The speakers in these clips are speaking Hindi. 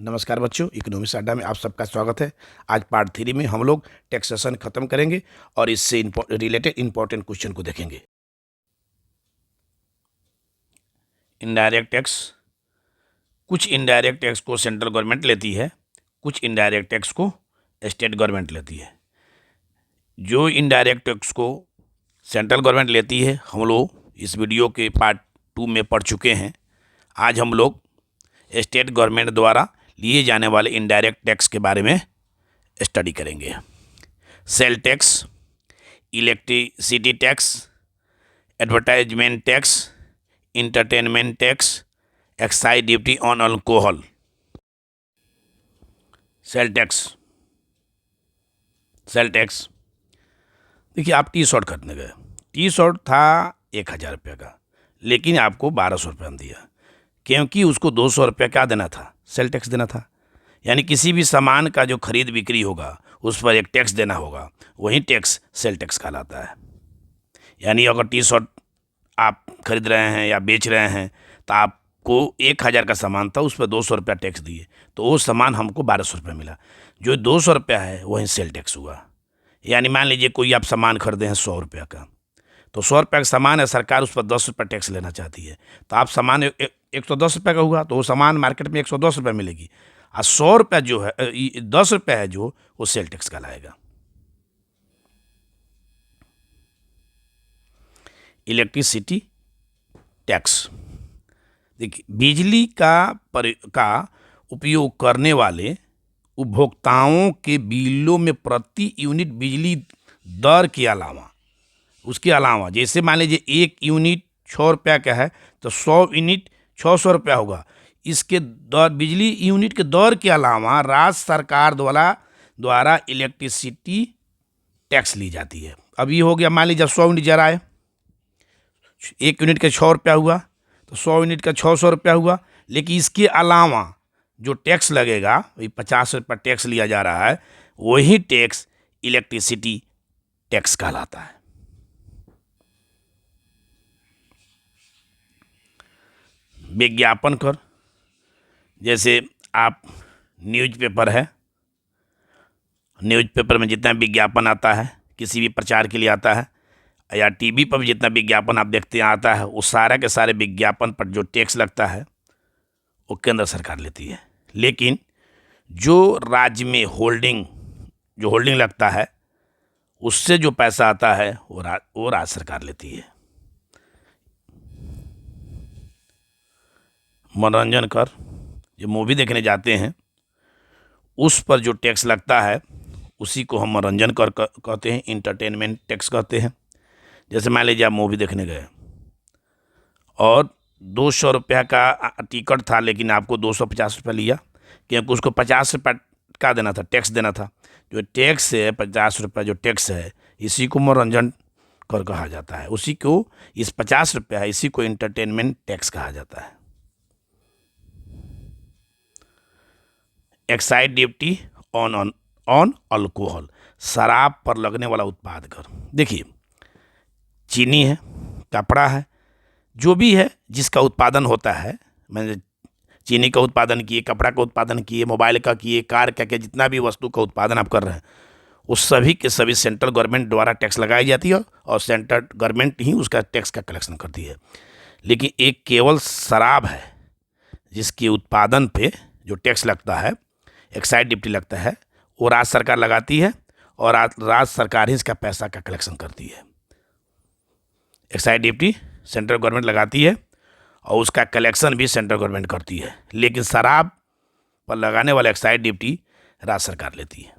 नमस्कार बच्चों, इकोनॉमिक्स अड्डा में आप सबका स्वागत है। आज पार्ट 3 में हम लोग टैक्सेशन खत्म करेंगे और इससे रिलेटेड इंपॉर्टेंट क्वेश्चन को देखेंगे। Indirect tax. कुछ इनडायरेक्ट टैक्स को सेंट्रल गवर्नमेंट लेती है, कुछ इनडायरेक्ट टैक्स को स्टेट गवर्नमेंट लेती है। जो इनडायरेक्ट टैक्स को सेंट्रल गवर्नमेंट लेती है हम लोग इस वीडियो के पार्ट 2 में पढ़ चुके हैं। आज हम लोग स्टेट गवर्नमेंट द्वारा लिए जाने वाले इनडायरेक्ट टैक्स के बारे में स्टडी करेंगे। Sale tax, electricity tax, advertisement tax, entertainment tax, excise duty on alcohol. Sale tax. देखिए, आप टी शर्ट खरीदने गए, टी शर्ट था 1000 रुपये का, लेकिन आपको 1200 रुपये में दिया, क्योंकि उसको 200 रुपये क्या देना था, सेल टैक्स देना था। यानी किसी भी सामान का जो खरीद बिक्री होगा उस पर एक टैक्स देना होगा, वही टैक्स सेल टैक्स कहलाता है। यानी अगर टी शर्ट आप खरीद रहे हैं या बेच रहे हैं तो आपको 1000 का सामान था, उस पर 200 रुपया टैक्स दिए, तो वो सामान हमको 1200 रुपये मिला। जो 200 रुपया है वही सेल टैक्स हुआ। यानी मान लीजिए कोई आप सामान खरीदे हैं 100 रुपये का, तो 100 रुपये का सामान है, सरकार उस पर 10 रुपये टैक्स लेना चाहती है, तो आप सामान 110 रुपये का हुआ तो वो सामान मार्केट में 110 रुपये मिलेगी, और 100 रुपये जो है 10 रुपये है जो वो सेल टैक्स कहलाएगा। Electricity tax. देखिए, बिजली का उपयोग करने वाले उपभोक्ताओं के बिलों में प्रति यूनिट बिजली दर के अलावा, उसके अलावा जैसे मान लीजिए 1 यूनिट 6 रुपया का है तो 100 यूनिट 600 रुपया होगा। इसके दर, बिजली यूनिट के दर के अलावा राज्य सरकार द्वारा इलेक्ट्रिसिटी टैक्स ली जाती है। अब ये हो गया, मान लीजिए 100 यूनिट जराए, 1 यूनिट का 6 रुपया हुआ तो 100 यूनिट का 600 रुपया हुआ। लेकिन इसके अलावा जो टैक्स लगेगा, वही 50 रुपया टैक्स लिया जा रहा है, वही टैक्स इलेक्ट्रिसिटी टैक्स कहलाता है। विज्ञापन कर। जैसे आप न्यूज़पेपर है, न्यूज़पेपर में जितना विज्ञापन आता है किसी भी प्रचार के लिए आता है, या टीवी पर भी जितना विज्ञापन आप देखते हैं आता है, वो सारे के सारे विज्ञापन पर जो टैक्स लगता है वो केंद्र सरकार लेती है। लेकिन जो राज्य में होल्डिंग लगता है, उससे जो पैसा आता है वो राज्य सरकार लेती है। मनोरंजन कर। जो मूवी देखने जाते हैं उस पर जो टैक्स लगता है उसी को हम मनोरंजन कर कहते हैं, इंटरटेनमेंट टैक्स कहते हैं। जैसे मान लीजिए आप मूवी देखने गए और 200 रुपया का टिकट था, लेकिन आपको 250 रुपया लिया, क्योंकि उसको 50 रुपया का देना था, टैक्स देना था। जो टैक्स है 50 रुपया जो टैक्स है, इसी को मनोरंजन कर कहा जाता है। उसी को, इस 50 रुपया है, इसी को इंटरटेनमेंट टैक्स कहा जाता है। एक्साइज ड्यूटी ऑन अल्कोहल, शराब पर लगने वाला उत्पाद कर। देखिए, चीनी है, कपड़ा है, जो भी है जिसका उत्पादन होता है, मैंने चीनी का उत्पादन किए, कपड़ा का उत्पादन किए, मोबाइल का किए, कार का किए, जितना भी वस्तु का उत्पादन आप कर रहे हैं, उस सभी के सभी सेंट्रल गवर्नमेंट द्वारा टैक्स लगाई जाती है और सेंट्रल गवर्नमेंट ही उसका टैक्स का कलेक्शन करती है। लेकिन एक केवल शराब है जिसके उत्पादन पे जो टैक्स लगता है, एक्साइज ड्यूटी लगता है, वो राज्य सरकार लगाती है और राज्य सरकार ही इसका पैसा का कलेक्शन करती है। एक्साइज ड्यूटी सेंट्रल गवर्नमेंट लगाती है और उसका कलेक्शन भी सेंट्रल गवर्नमेंट करती है, लेकिन शराब पर लगाने वाला एक्साइज ड्यूटी राज्य सरकार लेती है।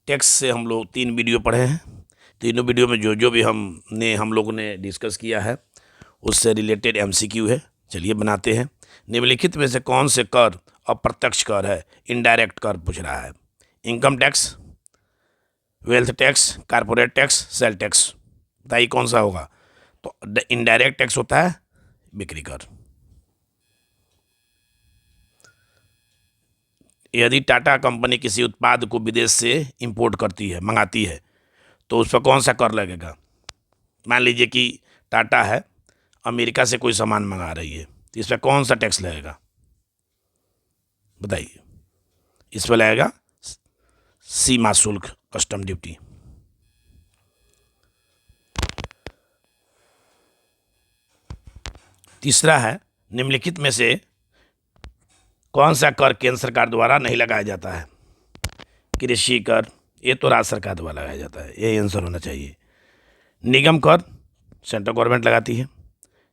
टैक्स से हम लोग 3 वीडियो पढ़े हैं। तीनों वीडियो में जो भी हम लोगों ने डिस्कस किया है उससे रिलेटेड MCQ है। चलिए बनाते हैं। निम्नलिखित में से कौन से कर अप्रत्यक्ष कर है? इनडायरेक्ट कर पूछ रहा है। Income tax, wealth tax, corporate tax, sale tax. बताइए कौन सा होगा? तो इनडायरेक्ट टैक्स होता है बिक्री कर। यदि टाटा कंपनी किसी उत्पाद को विदेश से इंपोर्ट करती है, मंगाती है, तो उस पर कौन सा कर लगेगा? मान लीजिए कि टाटा है, अमेरिका से कोई सामान मंगा रही है, तो इस पर कौन सा टैक्स लगेगा बताइए। इस पर लगेगा सीमा शुल्क, कस्टम ड्यूटी। तीसरा है, निम्नलिखित में से कौन सा कर केंद्र सरकार द्वारा नहीं लगाया जाता है। कृषि कर, ये तो राज्य सरकार द्वारा लगाया जाता है, यही आंसर होना चाहिए। निगम कर सेंट्रल गवर्नमेंट लगाती है,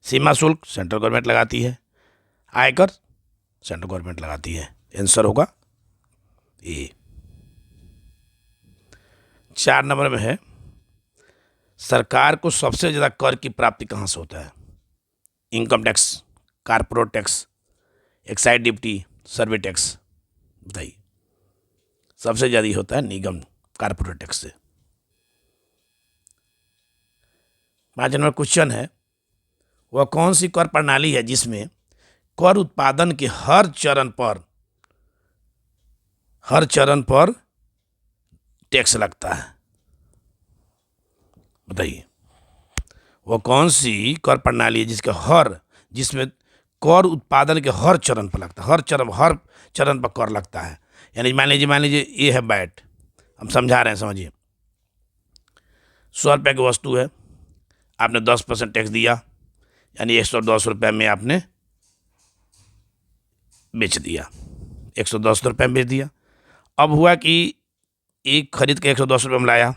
सीमा शुल्क सेंट्रल गवर्नमेंट लगाती है, आयकर सेंट्रल गवर्नमेंट लगाती है, आंसर होगा ए। 4 नंबर में है, सरकार को सबसे ज़्यादा कर की प्राप्ति कहाँ से होता है। Income tax, corporate tax, excise duty, service tax, बताइए। सबसे ज़्यादा होता है निगम कारपोरेट टैक्स से। 5 नंबर क्वेश्चन है, वह कौन सी कर प्रणाली है जिसमें कर उत्पादन के हर चरण पर टैक्स लगता है, बताइए। वह कौन सी कर प्रणाली है जिसमें कर उत्पादन के हर चरण पर लगता है, हर चरण पर कर लगता है। यानी मान लीजिए ये है बैट, हम समझा रहे हैं, समझिए। 100 रुपये की वस्तु है, आपने 10% टैक्स दिया, यानी 110 रुपये में आपने बेच दिया, 110 रुपये में बेच दिया। अब हुआ कि एक खरीद के 110 रुपये में लाया,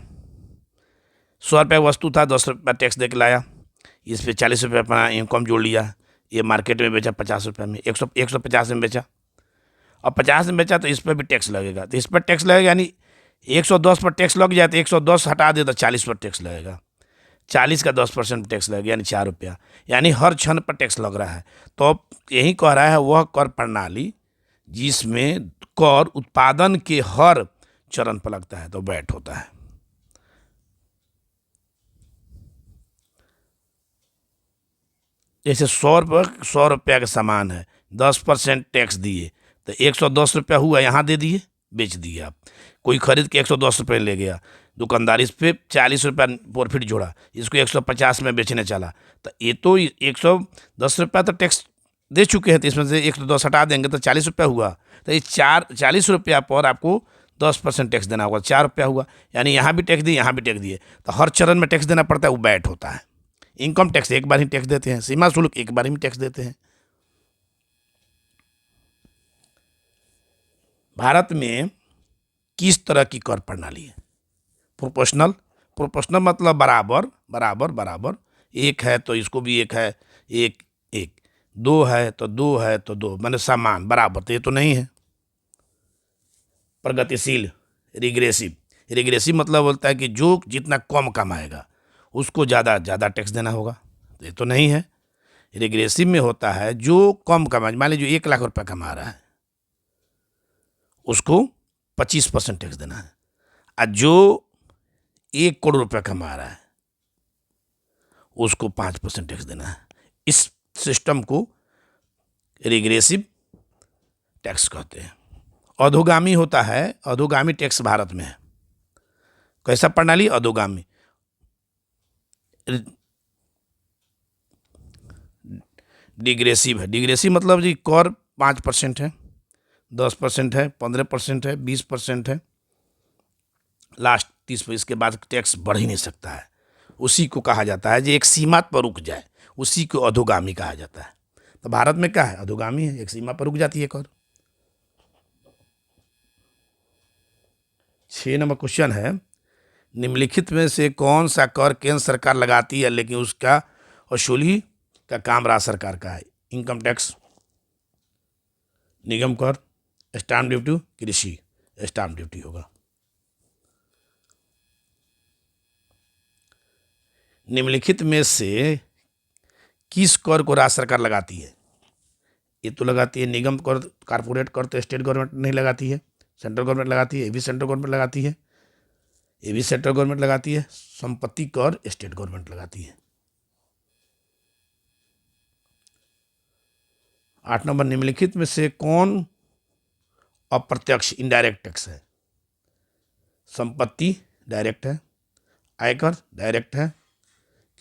100 रुपये वस्तु था, 10 रुपये टैक्स दे के लाया, इस पर 40 रुपये अपना इनकम जोड़ लिया, ये मार्केट में बेचा 50 रुपये में, 150 में बेचा। अब 50 में बेचा तो इस पर भी टैक्स लगेगा, तो इस पर टैक्स लगेगा, यानी 110 पर टैक्स लग जाए तो 110 हटा दे तो 40 पर टैक्स लगेगा, 40 का 10% टैक्स लगेगा, यानी 4 रुपया, यानी हर क्षण पर टैक्स लग रहा है। तो यही कह रहा है वह कर प्रणाली जिसमें कर उत्पादन के हर चरण पर लगता है तो वैट होता है। जैसे 100 रुपया का सामान है, 10% टैक्स दिए तो 110 रुपया हुआ, यहाँ दे दिए, बेच दिए आप। कोई खरीद के 110 रुपये ले गया, दुकानदार इस पर 40 रुपया प्रॉफिट जोड़ा, इसको 150 में बेचने चला, तो ये तो 110 रुपया तो टैक्स दे चुके हैं, तो इसमें से 110 हटा देंगे तो 40 रुपया हुआ, तो ये 40 रुपया पर आपको 10% टैक्स देना होगा, 4 रुपया हुआ, यानी यहाँ भी टैक्स दिए, यहाँ भी टैक्स दिए, तो हर चरण में टैक्स देना पड़ता है, वो बैट होता है। इनकम टैक्स एक बार ही टैक्स देते हैं, सीमा शुल्क एक बार ही टैक्स देते हैं। भारत में किस तरह की कर प्रणाली है। प्रोपोर्शनल मतलब बराबर बराबर बराबर, एक है तो इसको भी एक है, एक एक, दो है तो दो है तो दो, माने समान बराबर, तो ये तो नहीं है। प्रगतिशील, रिग्रेसिव मतलब बोलता है कि जो जितना कम कमाएगा उसको ज़्यादा टैक्स देना होगा, तो ये तो नहीं है। रिग्रेसिव में होता है जो कम कमाए, मान लीजिए 1 लाख रुपया कमा रहा है उसको 25% टैक्स देना है, और जो 1 करोड़ रुपया कमा रहा है उसको 5% टैक्स देना है। इस सिस्टम को रिग्रेसिव टैक्स कहते हैं। अधोगामी होता है, अधोगामी टैक्स भारत में है। कैसा प्रणाली? अधोगामी। डिग्रेसिव है, डिग्रेसिव मतलब जी कर 5% है, 10% है, 15% है, 20% है, लास्ट 30, इसके बाद टैक्स बढ़ ही नहीं सकता है। उसी को कहा जाता है जो एक सीमा पर रुक जाए, उसी को अधोगामी कहा जाता है। तो भारत में क्या है? अधोगामी है, एक सीमा पर रुक जाती है कर। 6 नंबर क्वेश्चन है, निम्नलिखित में से कौन सा कर केंद्र सरकार लगाती है लेकिन उसका वसूली का काम राज्य सरकार का है। इनकम टैक्स, निगम कर, स्टाम्प ड्यूटी, कृषि स्टाम्प ड्यूटी होगा। निम्नलिखित में से किस कर को राज्य सरकार लगाती है? ये तो लगाती है निगम कर, कारपोरेट कर तो स्टेट गवर्नमेंट नहीं लगाती है, सेंट्रल गवर्नमेंट लगाती है, ये भी सेंट्रल गवर्नमेंट लगाती है, ये भी सेंट्रल गवर्नमेंट लगाती है। संपत्ति कर स्टेट गवर्नमेंट लगाती है। 8 नंबर, निम्नलिखित में से कौन अप्रत्यक्ष इनडायरेक्ट टैक्स है? संपत्ति डायरेक्ट है, आयकर डायरेक्ट है,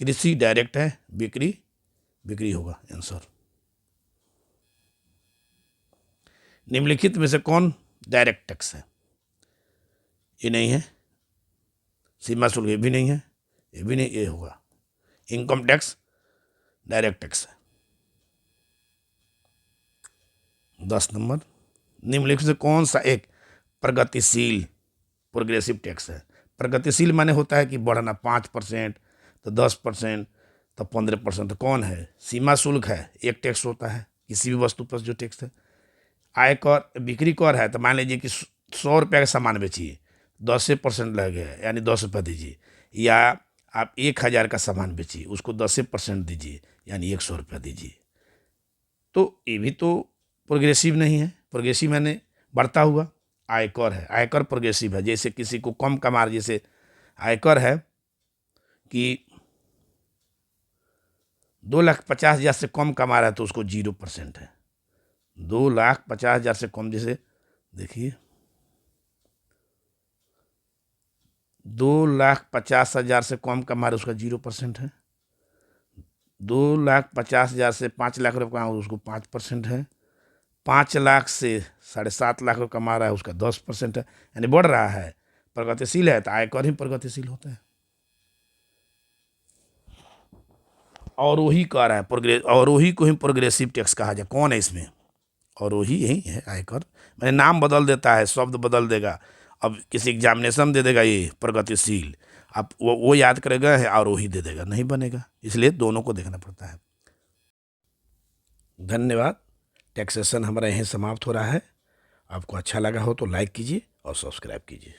कृषि डायरेक्ट है, बिक्री होगा आंसर। निम्नलिखित में से कौन डायरेक्ट टैक्स है? ये नहीं है। सीमा शुल्क ये भी नहीं है, ये भी नहीं, ये होगा इनकम टैक्स, डायरेक्ट टैक्स है। 10 नंबर, निम्नलिखित से कौन सा एक प्रगतिशील प्रोग्रेसिव टैक्स है? प्रगतिशील माने होता है कि बढ़ना 5%, तो 10%, तो 15%, तो कौन है? सीमा शुल्क है, एक टैक्स होता है किसी भी वस्तु पर जो टैक्स है। आयकर बिक्री कर है, तो मान लीजिए कि 100 रुपये का सामान बेचिए, 10% लगे यानी 10 रुपये दीजिए, या आप 1,000 का सामान बेचिए, उसको 10% दीजिए यानी 100 रुपया दीजिए। तो ये भी तो प्रोग्रेसिव नहीं है। प्रोग्रेसिव मैंने बढ़ता हुआ। आयकर है, आयकर प्रोग्रेसिव है। जैसे किसी को कम कमा, जैसे आयकर है कि 2,50,000 से कम कमा रहा है तो उसको 0% है। 2,50,000 से कम, जैसे देखिए 2,50,000 से कम कमा रहे उसका 0% है। 2,50,000 से 5 लाख रुपये कमा उसको 5% है। 5 लाख से 7.5 लाख रुपये कमा रहा है उसका 10% है। यानी बढ़ रहा है, प्रगतिशील है, तो आयकर ही प्रगतिशील होता है। और वही कह रहा है प्रोग्रेस, और वही को ही प्रोग्रेसिव टैक्स कहा जाए। कौन है इसमें? और वही यही है आयकर। मैंने नाम बदल देता है, शब्द बदल देगा। अब किसी एग्जामिनेशन दे देगा ये प्रगतिशील, आप वो याद करेगा है और वही दे देगा, नहीं बनेगा। इसलिए दोनों को देखना पड़ता है। धन्यवाद। टैक्सेशन हमारा यहीं समाप्त हो रहा है। आपको अच्छा लगा हो तो लाइक कीजिए और सब्सक्राइब कीजिए।